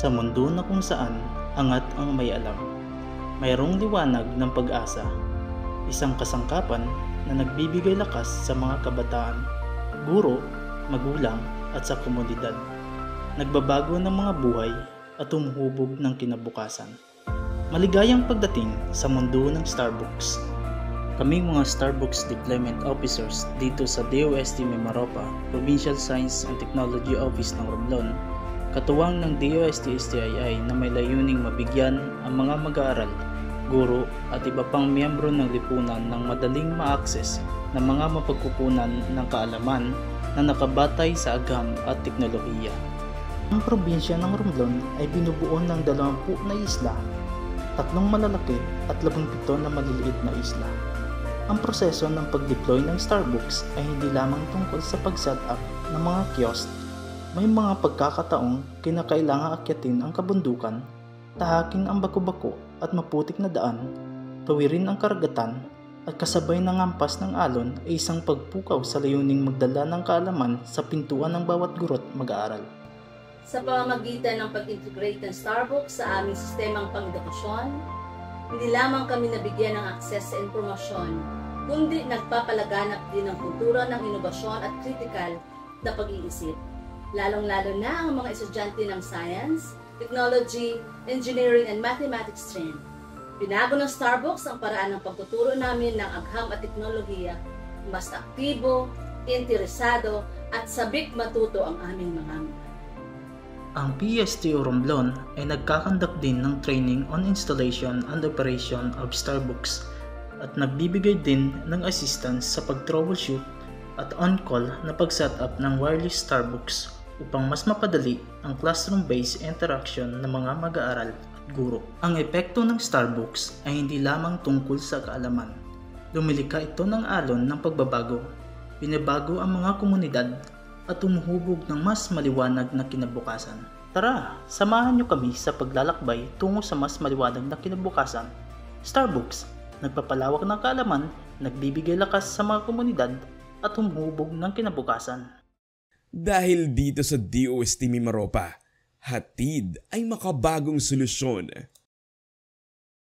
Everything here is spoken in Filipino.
Sa mundo na kung saan angat ang may alam, mayroong liwanag ng pag-asa, isang kasangkapan na nagbibigay lakas sa mga kabataan, guro, magulang at sa komunidad. Nagbabago ng mga buhay at humuhubog ng kinabukasan. Maligayang pagdating sa mundo ng Starbucks. Kaming mga Starbucks Deployment Officers dito sa DOST Mimaropa, Provincial Science and Technology Office ng Romblon, katuwang ng DOST-STII na may layuning mabigyan ang mga mag-aaral, guro at iba pang miyembro ng lipunan ng madaling ma-access na mga mapagkukunan ng kaalaman na nakabatay sa agham at teknolohiya. Ang probinsya ng Romblon ay binubuo ng 20 na isla, 3 malalaki at 17 na maliliit na isla. Ang proseso ng pag-deploy ng Starbucks ay hindi lamang tungkol sa pag-set up ng mga kiosk. May mga pagkakataong kinakailangang akyatin ang kabundukan, tahaking ang bako-bako at maputik na daan, tawirin ang karagatan, at kasabay ng hampas ng alon ay isang pagpukaw sa layuning magdala ng kaalaman sa pintuan ng bawat guro't mag-aaral. Sa pamamagitan ng pag-integrate ng Starbucks sa aming sistemang pang-edukasyon, hindi lamang kami nabigyan ng akses sa impormasyon, kundi nagpapalaganap din ng kultura ng inobasyon at kritikal na pag-iisip, lalong-lalo na ang mga estudyante ng science, technology, engineering, and mathematics stream. Binago ng Starbucks ang paraan ng pagtuturo namin ng agham at teknolohiya, mas aktibo, interesado, at sabik matuto ang aming mga mga. Ang PSTU Romblon ay nagkakandak din ng training on installation and operation of Starbucks at nagbibigay din ng assistance sa pag-troubleshoot at on-call na pag-set up ng wireless Starbucks upang mas mapadali ang classroom-based interaction ng mga mag-aaral at guro. Ang epekto ng Starbucks ay hindi lamang tungkol sa kaalaman. Lumilika ito ng alon ng pagbabago, binabago ang mga komunidad at umuhubog ng mas maliwanag na kinabukasan. Tara, samahan niyo kami sa paglalakbay tungo sa mas maliwanag na kinabukasan. Starbucks, nagpapalawak ng kaalaman, nagbibigay lakas sa mga komunidad at humuhubog ng kinabukasan. Dahil dito sa DOST Mimaropa, hatid ay makabagong solusyon.